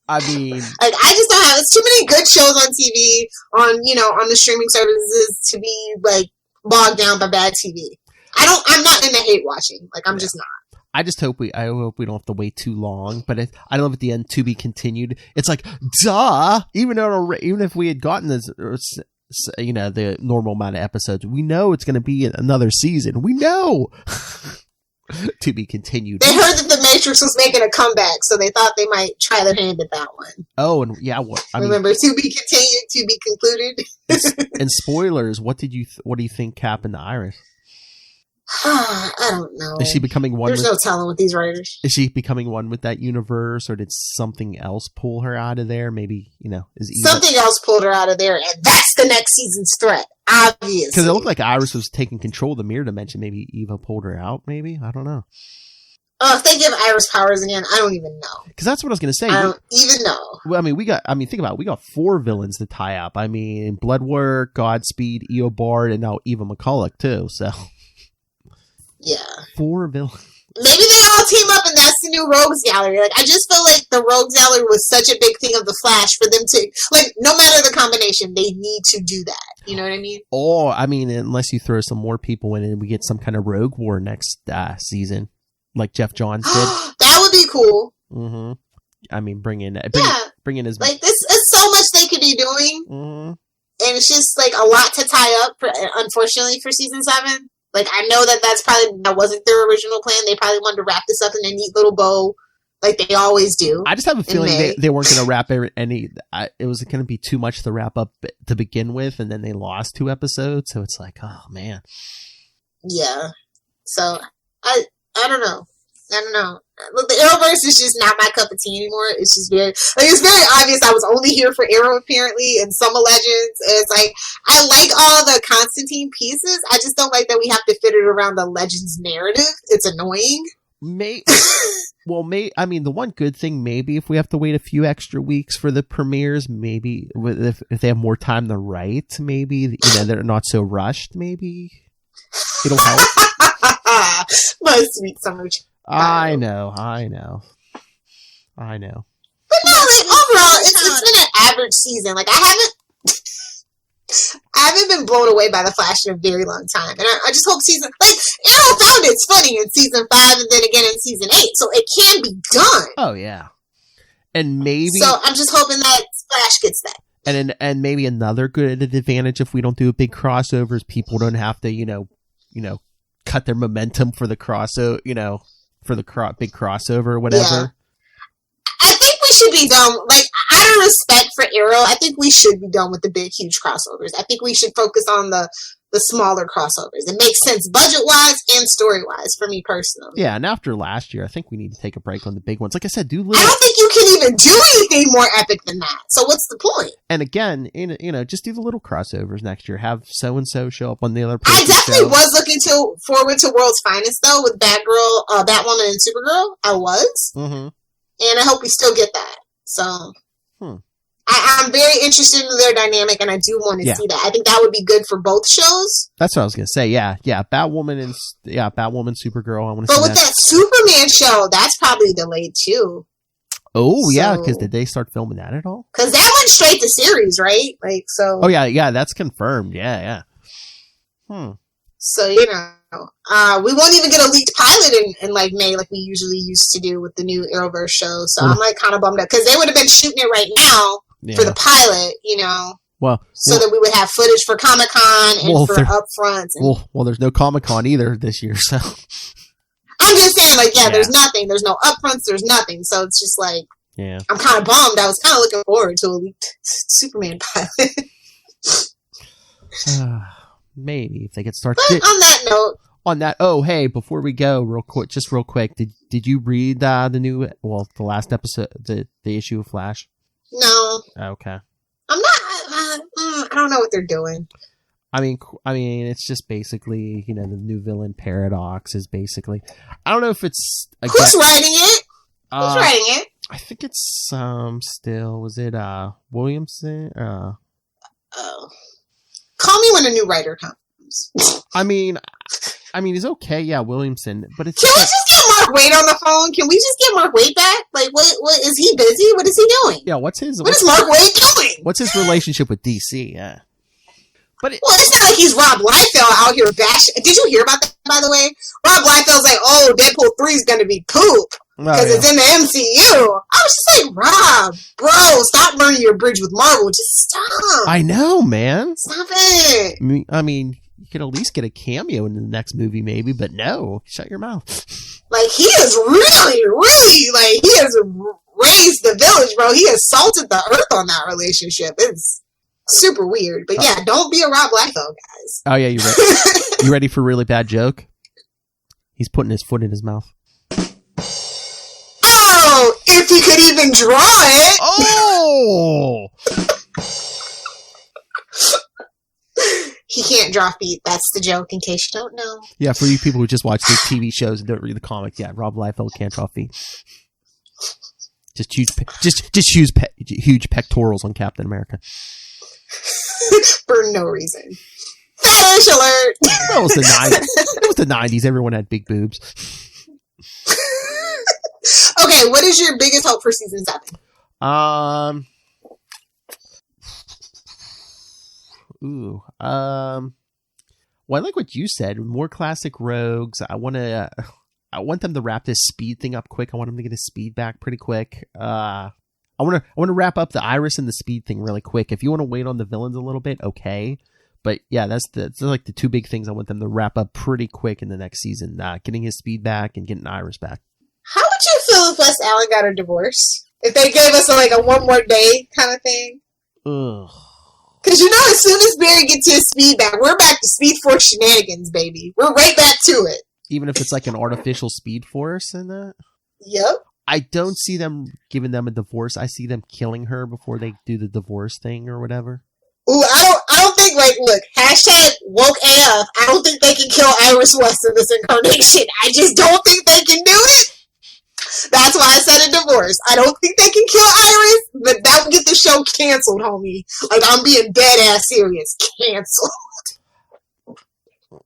I mean, I just don't have. It's too many good shows on TV on the streaming services to be bogged down by bad TV. I'm not into hate watching. I'm just not. I hope we don't have to wait too long. But I love at the end, to be continued. It's like, duh. Even if we had gotten this. The normal amount of episodes, we know it's going to be another season. We know. To be continued. They heard that The Matrix was making a comeback, so they thought they might try their hand at that one. Oh, and yeah, remember, to be continued, to be concluded. And spoilers. What do you think happened to Iris? I don't know. Is she becoming one? There's no telling with these writers. Is she becoming one with that universe, or did something else pull her out of there? Maybe something else pulled her out of there, and that's the next season's threat. Obviously, because it looked like Iris was taking control of the mirror dimension. Maybe Eva pulled her out. Maybe, I don't know. Oh, if they give Iris powers again, I don't even know. Because that's what I was going to say. I don't even know. Well, think about it. We got 4 villains to tie up. Bloodwork, Godspeed, Eobard, and now Eva McCulloch too. So. Yeah. 4 villains. Maybe they all team up and that's the new Rogues Gallery. I just feel like the Rogues Gallery was such a big thing of the Flash for them to, no matter the combination, they need to do that. You know what I mean? Or, unless you throw some more people in and we get some kind of Rogue War next season, like Jeff Johns did. That would be cool. Mm-hmm. Bring in as... this is so much they could be doing. Mm-hmm. And it's just, a lot to tie up, unfortunately, for season 7. I know that wasn't their original plan. They probably wanted to wrap this up in a neat little bow, like they always do. I just have a feeling they weren't going to wrap any. It was going to be too much to wrap up to begin with, and then they lost 2 episodes. So it's like, oh man. Yeah. So I don't know. Look, the Arrowverse is just not my cup of tea anymore. It's just it's very obvious I was only here for Arrow apparently and some Legends. And it's I like all the Constantine pieces. I just don't like that we have to fit it around the Legends narrative. It's annoying. The one good thing, maybe if we have to wait a few extra weeks for the premieres, maybe if they have more time to write, maybe they're not so rushed. Maybe it'll help. My sweet summer. I know. But no, overall, it's been an average season. I haven't been blown away by the Flash in a very long time, and I just hope Arrow found its footing in season 5, and then again in season 8, so it can be done. Oh yeah, and maybe. So I'm just hoping that Flash gets that. And maybe another good advantage if we don't do a big crossover is people don't have to cut their momentum for the crossover, for the big crossover or whatever. Yeah. I think we should be done. Out of respect for Arrow, I think we should be done with the big, huge crossovers. I think we should focus on the smaller crossovers. It makes sense budget-wise and story-wise for me personally. Yeah, and after last year, I think we need to take a break on the big ones. Like I said, I don't think you can even do anything more epic than that. So what's the point? And again, just do the little crossovers next year. Have so-and-so show up on the other I definitely was looking forward to World's Finest, though, with Batwoman, and Supergirl. I was. Mm-hmm. And I hope we still get that. So... I'm very interested in their dynamic, and I do want to see that. I think that would be good for both shows. That's what I was gonna say. Yeah, Batwoman and Batwoman, Supergirl. I want to. But with that Superman show, that's probably delayed too. Oh yeah, because did they start filming that at all? Because that went straight to series, right? Like so. Oh yeah, that's confirmed. Yeah. So we won't even get a leaked pilot in like May, like we usually used to do with the new Arrowverse show. So I'm like kind of bummed out because they would have been shooting it right now. For the pilot, so that we would have footage for Comic-Con and for upfronts. Well, there's no Comic-Con either this year, so. I'm just saying, there's nothing. There's no upfronts. There's nothing. So it's just like, I'm kind of bummed. I was kind of looking forward to a leaked Superman pilot. Maybe if they could start. But on that note. On that, hey, before we go, real quick, did you read the last episode, the issue of Flash? No. Okay. I'm not. I don't know what they're doing. I mean, it's just basically, the new villain Paradox is basically. I don't know if it's. Who's writing it? Who's writing it? I think it's still. Was it Williamson? Oh. Call me when a new writer comes. I mean, it's okay. Yeah, Williamson, but it's. Can we just get Mark Waid on the phone? Can we just get Mark Waid back? Like, what is he busy? What is he doing? Yeah, what is Mark Waid doing? What's his relationship with DC? Yeah. But it's not like he's Rob Liefeld out here bashing. Did you hear about that, by the way? Rob Liefeld's like, Deadpool 3 is going to be poop because it's in the MCU. I was just like, Rob, bro, stop burning your bridge with Marvel. Just stop. I know, man. Stop it. I mean, you could at least get a cameo in the next movie, maybe, but no. Shut your mouth. Like, he is really, really, he has raised the village, bro. He has salted the earth on that relationship. It's super weird. But yeah, don't be a Rob Liefeld, guys. Oh, yeah, you ready? You ready for a really bad joke? He's putting his foot in his mouth. Oh, if he could even draw it. Oh! He can't draw feet. That's the joke, in case you don't know. Yeah, for you people who just watch the TV shows and don't read the comics, yeah, Rob Liefeld can't draw feet. Just huge pectorals on Captain America. For no reason. Fetish alert! That was the 90s. It was the 90s. Everyone had big boobs. Okay, what is your biggest hope for season 7? Well, I like what you said. More classic rogues. I want them to wrap this speed thing up quick. I want them to get his speed back pretty quick. I want to wrap up the Iris and the speed thing really quick. If you want to wait on the villains a little bit, okay. But yeah, that's like the two big things I want them to wrap up pretty quick in the next season. Getting his speed back and getting Iris back. How would you feel if Wes Allen got a divorce? If they gave us like a one more day kind of thing? Ugh. Because as soon as Barry gets his speed back, we're back to Speed Force shenanigans, baby. We're right back to it. Even if it's like an artificial Speed Force in that? Yep. I don't see them giving them a divorce. I see them killing her before they do the divorce thing or whatever. Ooh, I don't think, look, hashtag woke AF, I don't think they can kill Iris West in this incarnation. I just don't think they can do it. That's why I said a divorce. I don't think they can kill Iris, but that would get the show canceled, homie. Like, I'm being dead ass serious. Canceled.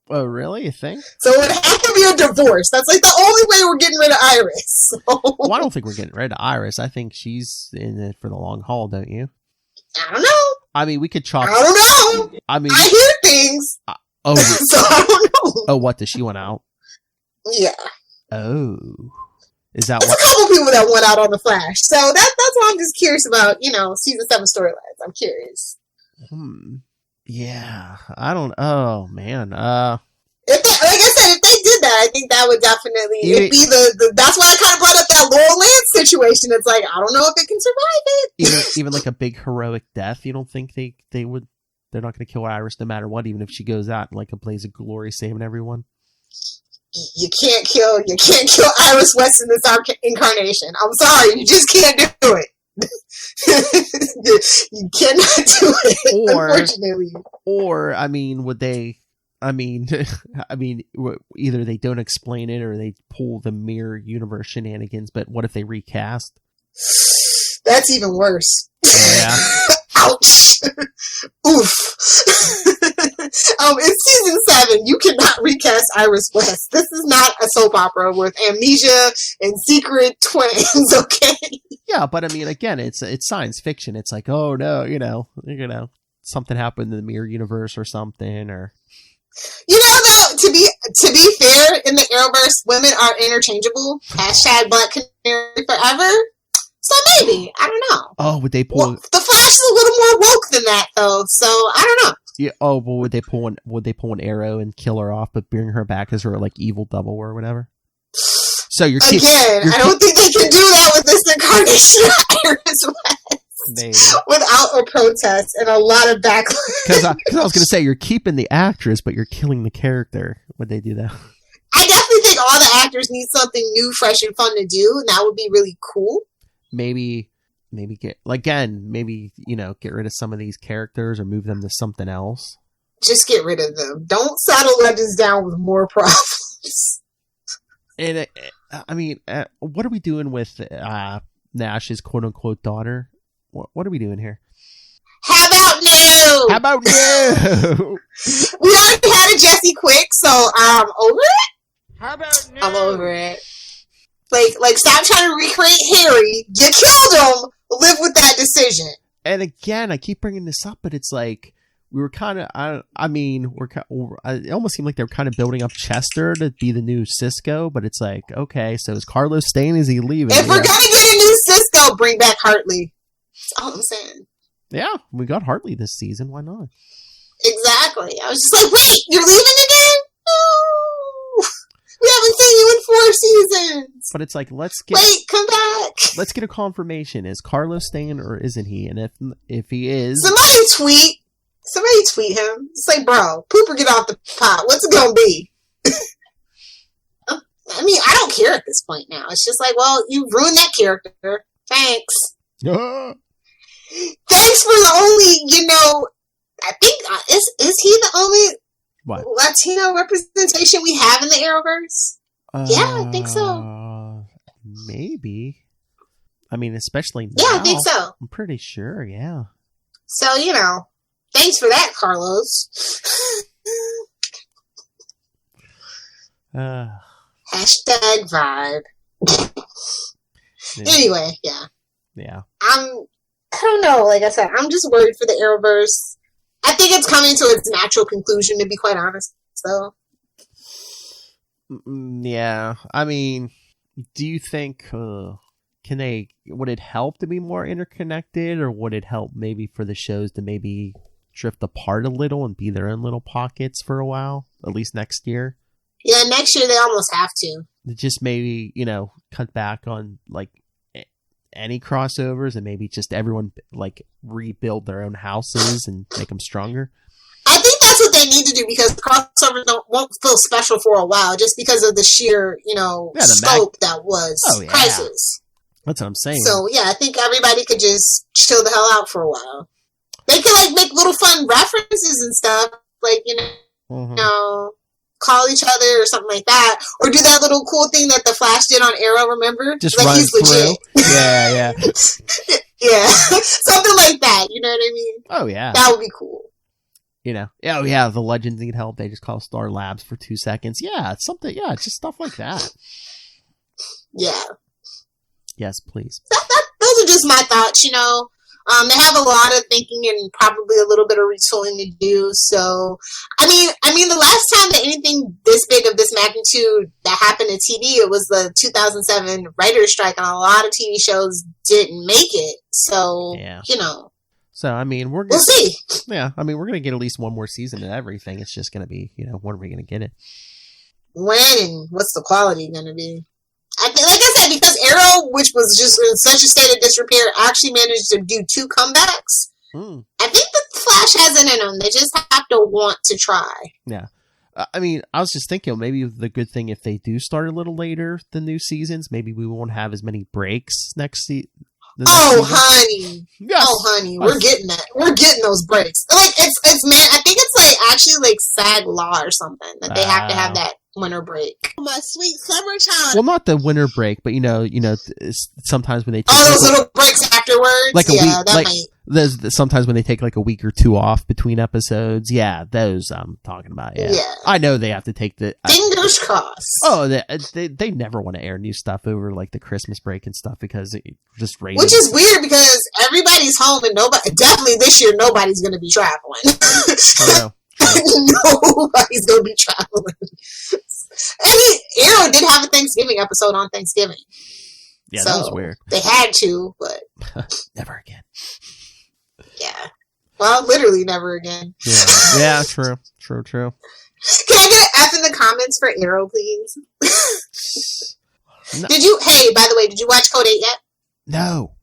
Oh, really? You think? So it would have to be a divorce. That's like the only way we're getting rid of Iris. So. Well, I don't think we're getting rid of Iris. I think she's in it for the long haul, don't you? I don't know. I mean, we could chop. I don't know. I mean, I hear things. So I don't know. Oh, what? Does she want out? Yeah. Oh. Is that There's a couple people that went out on the Flash. So that's why I'm just curious about, season 7 storylines. I'm curious. Yeah. I don't. Oh, man. Like I said, if they did that, I think that would definitely be the. That's why I kind of brought up that Laurel Lance situation. It's like, I don't know if it can survive it. Even like a big heroic death, you don't think they would? They're not going to kill Iris no matter what, even if she goes out in like a blaze of glory saving everyone. You can't kill Iris West in this incarnation. I'm sorry, you just can't do it. You cannot do it, unfortunately. Or I mean, would they? I mean, either they don't explain it or they pull the mirror universe shenanigans. But what if they recast? That's even worse. Yeah. Ouch. Oof. In season 7, you cannot recast Iris West. This is not a soap opera with amnesia and secret twins, okay? Yeah, but I mean, again, it's science fiction. It's like, oh no, something happened in the mirror universe or something, or though, to be fair, in the Arrowverse, women are interchangeable. # Black Canary forever. So maybe, I don't know. Oh, would they pull? Well, the Flash is a little more woke than that, though. So I don't know. Yeah. Oh, well, would they pull an arrow and kill her off, but bring her back as her like evil double or whatever? So I don't think they can do that with this incarnation of Iris West. Maybe. Without a protest and a lot of backlash. Because I was going to say, you're keeping the actress, but you're killing the character. Would they do that? I definitely think all the actors need something new, fresh, and fun to do, and that would be really cool. Maybe get rid of some of these characters or move them to something else. Just get rid of them. Don't saddle Legends down with more problems. And what are we doing with Nash's quote unquote daughter? What are we doing here? How about no? We already had a Jesse Quick, so I'm over it. How about no? I'm over it. Like, stop trying to recreate Harry. You killed him. Live with that decision. And again, I keep bringing this up, but it's like we were kind of. It almost seemed like they were kind of building up Chester to be the new Cisco, but it's like, okay, so is Carlos staying? Is he leaving? If we're gonna get a new Cisco, bring back Hartley. That's all I'm saying. Yeah, we got Hartley this season. Why not? Exactly. I was just like, wait, you're leaving again? No. We haven't seen you in 4 seasons. But it's like, come back. Let's get a confirmation. Is Carlos staying or isn't he? And if he is, somebody tweet him. Say, bro, poop or get off the pot. What's it gonna be? I mean, I don't care at this point now. It's just like, well, you ruined that character. Thanks. Thanks for the only, I think, is he the only Latino representation we have in the Arrowverse? Yeah, I think so. Maybe. I mean, especially now. Yeah, I think so. I'm pretty sure, yeah. So, thanks for that, Carlos. #vibe. Anyway, yeah. Yeah. I don't know, like I said, I'm just worried for the Arrowverse. I think it's coming to its natural conclusion, to be quite honest, so. Yeah, I mean, do you think, would it help to be more interconnected, or would it help maybe for the shows to maybe drift apart a little and be their own little pockets for a while, at least next year? Yeah, next year they almost have to. Just maybe, cut back on, like, any crossovers and maybe just everyone, like, rebuild their own houses and make them stronger? I think that's what they need to do, because crossovers won't feel special for a while just because of the sheer, scope that was Crisis. That's what I'm saying. So, yeah, I think everybody could just chill the hell out for a while. They could, like, make little fun references and stuff, like, call each other or something like that, or do that little cool thing that the Flash did on Arrow, remember? Just like, he's legit. Yeah. Yeah. Something like that, you know what I mean? Oh, yeah. That would be cool. The Legends need help. They just call Star Labs for 2 seconds. Yeah, it's something. Yeah, it's just stuff like that. Yeah. Yes, please. Those are just my thoughts, They have a lot of thinking and probably a little bit of retooling to do. So, I mean, the last time that anything this big of this magnitude that happened to TV, it was the 2007 writer's strike, and a lot of TV shows didn't make it. So, So, I mean, we'll see. Yeah, I mean, we're going to get at least one more season of everything. It's just going to be, when are we going to get it? When and what's the quality going to be? I think, like I said, because Arrow, which was just in such a state of disrepair, actually managed to do 2 comebacks. I think the Flash has it in them. They just have to want to try. Yeah. I mean, I was just thinking, maybe the good thing if they do start a little later than new seasons, maybe we won't have as many breaks next season. Honey. Yes. Oh, honey. We're getting that. We're getting those breaks. Like, it's man, I think it's like actually like SAG law or something that they have to have that winter break. My sweet summertime. Well, not the winter break, but sometimes when they take those little breaks after afterwards. Like a yeah, week, that like might. there's sometimes when they take like a week or two off between episodes. Yeah, those I'm talking about. Yeah, Yeah. I know they have to take the. Fingers crossed. Oh, they never want to air new stuff over like the Christmas break and stuff because it just raises. Which is weird because everybody's home and definitely this year nobody's going to be traveling. Nobody's going to be traveling. Arrow did have a Thanksgiving episode on Thanksgiving. Yeah, so that was weird. They had to, but never again. Yeah. Well, literally never again. Yeah, true. True. Can I get an F in the comments for Arrow, please? No. Hey, by the way, did you watch Code 8 yet? No.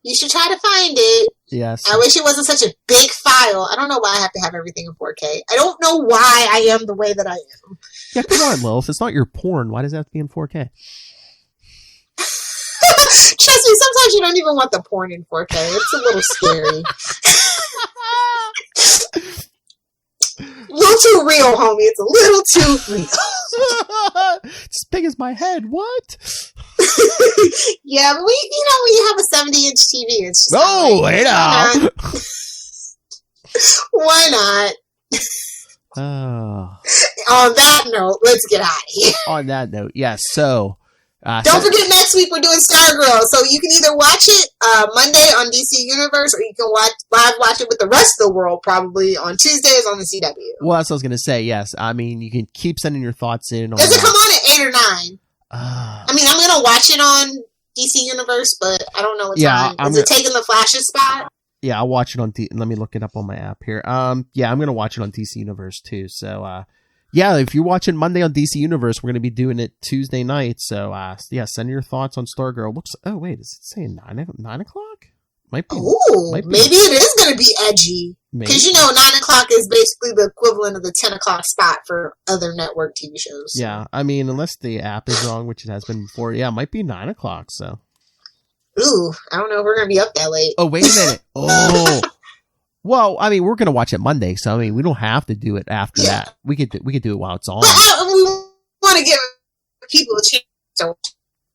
You should try to find it. Yes. I wish it wasn't such a big file. I don't know why I have to have everything in 4K. I don't know why I am the way that I am. Yeah, come on, Lilith. It's not your porn. Why does it have to be in 4K? Trust me, sometimes you don't even want the porn in 4K. It's a little scary. A little too real, homie. It's a little too real. It's as big as my head. What? Yeah, but when you have a 70-inch TV, it's just wait up. Why not? Oh. On that note, let's get out of here. On that note, yes. So, don't forget next week we're doing Stargirl. So you can either watch it Monday on DC Universe, or you can watch it with the rest of the world probably on Tuesdays on the CW. Well, that's what I was going to say. Yes, I mean you can keep sending your thoughts in. Does it come on at 8 or 9? I mean, I'm going to watch it on DC Universe, but I don't know what time. Is it taking the Flash's spot? Yeah, I'll watch it on. Let me look it up on my app here. Yeah, I'm going to watch it on DC Universe too. So, yeah, if you're watching Monday on DC Universe, we're going to be doing it Tuesday night. So, yeah, send your thoughts on Stargirl. Oh, wait, is it saying 9 o'clock? Might be. Maybe it is going to be edgy. Because, 9 o'clock is basically the equivalent of the 10 o'clock spot for other network TV shows. So. Yeah, I mean, unless the app is wrong, which it has been before. Yeah, it might be 9 o'clock, so. Ooh, I don't know if we're going to be up that late. Oh, wait a minute. Oh. Well, I mean, we're going to watch it Monday, so I mean, we don't have to do it after that. We could do it while it's on. But we want to give people a chance to.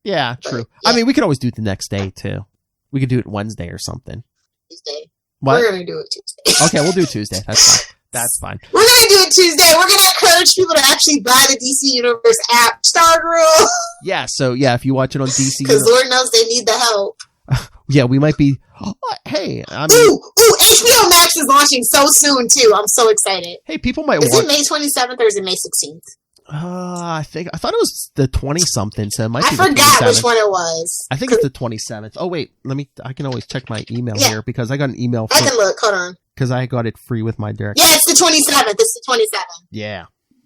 Yeah, true. Yeah. I mean, we could always do it the next day too. We could do it Wednesday or something. Tuesday. What? We're going to do it Tuesday. Okay, we'll do it Tuesday. That's fine. That's fine. We're going to do it Tuesday. We're going to encourage people to actually buy the DC Universe app, Stargirl. Yeah. So yeah, if you watch it on DC, because Lord knows they need the help. Yeah, we might be. Hey, I mean, ooh! HBO Max is launching so soon too. I'm so excited. Hey, people might. Is it May 27th or is it May 16th? I thought it was the 20-something. So it might. I forgot which one it was. I think it's the 27th. Oh wait, I can always check my email here because I got an email. I can look. Hold on. Because I got it free with my direct. Yeah, it's the 27th. It's the 27th. Yeah.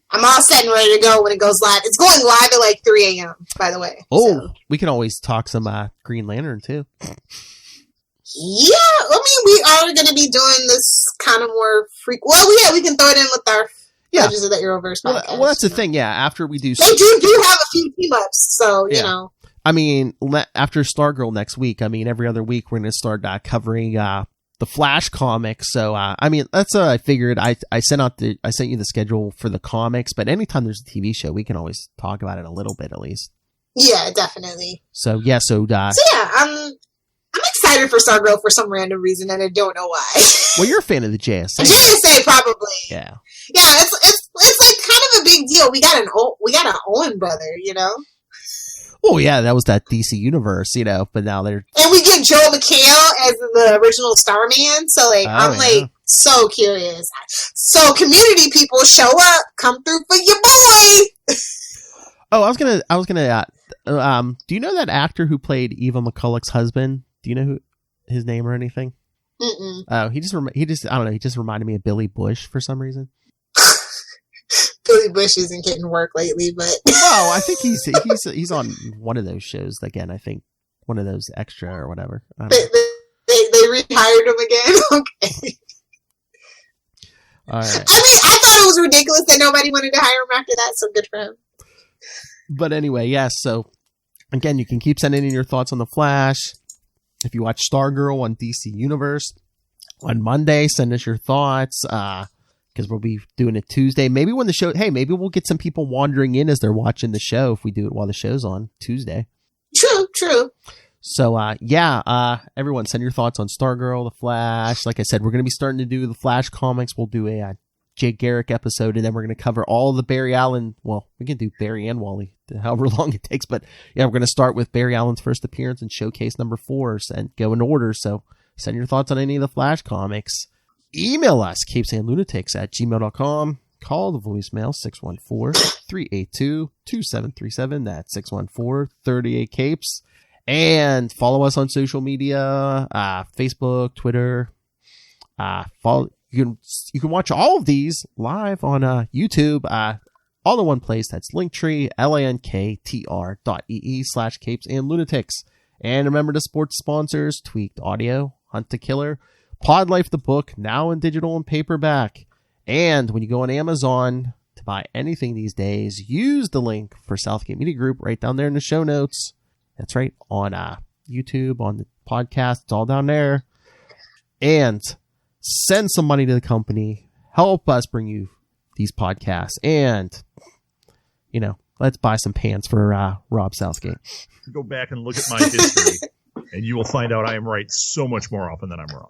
I'm all set and ready to go when it goes live. It's going live at like 3 a.m., by the way. Oh, so. We can always talk some Green Lantern, too. Yeah, I mean, we are going to be doing this kind of more frequent. Well, yeah, we can throw it in with our Legends of the Arrowverse podcast. Well, that's the thing, yeah. After we do... They do have a few team-ups, so, you know. I mean, after Stargirl next week, I mean, every other week we're going to start covering... the Flash comics. So, I mean, that's I figured. I sent you the schedule for the comics, but anytime there's a TV show, we can always talk about it a little bit at least. Yeah, definitely. So, yeah, so yeah, I'm excited for Stargirl for some random reason, and I don't know why. Well, you're a fan of the JSA. JSA, probably. Yeah. Yeah, it's like kind of a big deal. We got an Owen brother, you know? Oh yeah, that was that DC Universe, but now they're... And we get Joel McHale as the original Starman, so I'm so curious. So Community people show up, come through for your boy! Oh, I was gonna, do you know that actor who played Eva McCulloch's husband? Do you know his name or anything? Mm-mm. Oh, he just I don't know, he just reminded me of Billy Bush for some reason. Billy Bush isn't getting work lately, but well, I think he's on one of those shows again. I think one of those extra or whatever. They rehired him again. Okay. All right. I mean, I thought it was ridiculous that nobody wanted to hire him after that. So good for him. But anyway, yes. So again, you can keep sending in your thoughts on the Flash. If you watch Stargirl on DC Universe on Monday, send us your thoughts. Because we'll be doing it Tuesday. Maybe when the show... Hey, maybe we'll get some people wandering in as they're watching the show if we do it while the show's on Tuesday. True. So, everyone send your thoughts on Stargirl, The Flash. Like I said, we're going to be starting to do the Flash comics. We'll do a Jay Garrick episode, and then we're going to cover all the Barry Allen. Well, we can do Barry and Wally, however long it takes. But yeah, we're going to start with Barry Allen's first appearance in Showcase number 4 and go in order. So send your thoughts on any of the Flash comics. Email us, capesandlunatics@gmail.com. Call the voicemail 614-382-2737. That's 614-38-CAPES. And follow us on social media, Facebook, Twitter. You can watch all of these live on YouTube, all in one place. That's Linktree, linktr.ee/capesandlunatics. And remember to support the sponsors: Tweaked Audio, Hunt to Killer, Pod Life the book, now in digital and paperback. And when you go on Amazon to buy anything these days, use the link for Southgate Media Group right down there in the show notes. That's right, on YouTube, on the podcast, it's all down there. And send some money to the company. Help us bring you these podcasts. And, let's buy some pants for Rob Southgate. Go back and look at my history, and you will find out I am right so much more often than I'm wrong.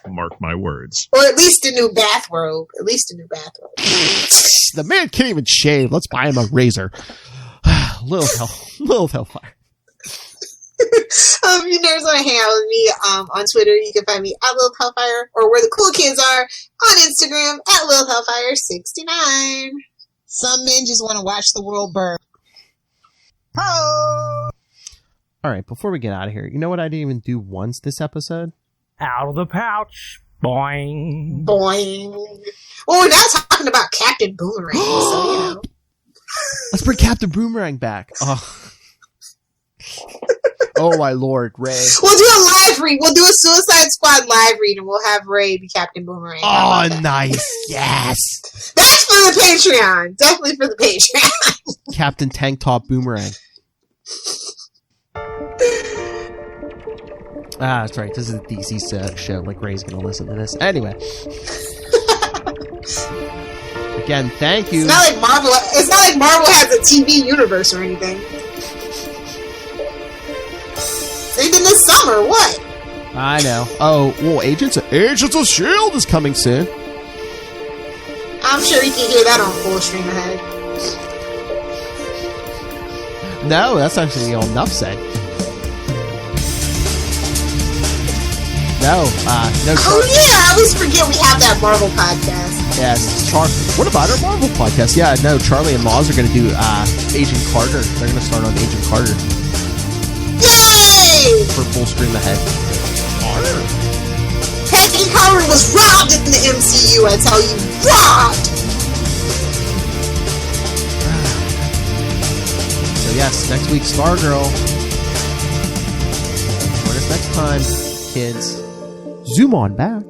Mark my words. Or at least a new bathrobe. The man can't even shave. Let's buy him a razor. Little Hellfire. If you nerds want to hang out with me on Twitter, you can find me at Lilith Hellfire, or where the cool kids are on Instagram at Lilith Hellfire69. Some men just want to watch the world burn. All right, before we get out of here, you know what I didn't even do once this episode? Out of the pouch. Boing. Boing. Well, we're now talking about Captain Boomerang, so, Let's bring Captain Boomerang back. Oh my Lord, Ray. We'll do a live read. We'll do a Suicide Squad live read, and we'll have Ray be Captain Boomerang. Oh, nice. Yes. That's for the Patreon. Definitely for the Patreon. Captain Tank Top Boomerang. That's right. This is a DC show. Like, Ray's going to listen to this. Anyway. Again, thank you. It's not like Marvel has a TV universe or anything. Even this summer, what? I know. Oh, well, Agents of S.H.I.E.L.D. is coming soon. I'm sure you can hear that on Full Stream Ahead. No, that's actually all Nuff said. No. Oh yeah, I always forget we have that Marvel podcast. Yes, what about our Marvel podcast? Yeah, no, Charlie and Moz are going to do Agent Carter. They're going to start on Agent Carter. Yay! For Full Stream Ahead. Peggy Carter was robbed in the MCU, I tell you. Robbed! So yes, next week, Stargirl. Join us next time, kids. Zoom on back.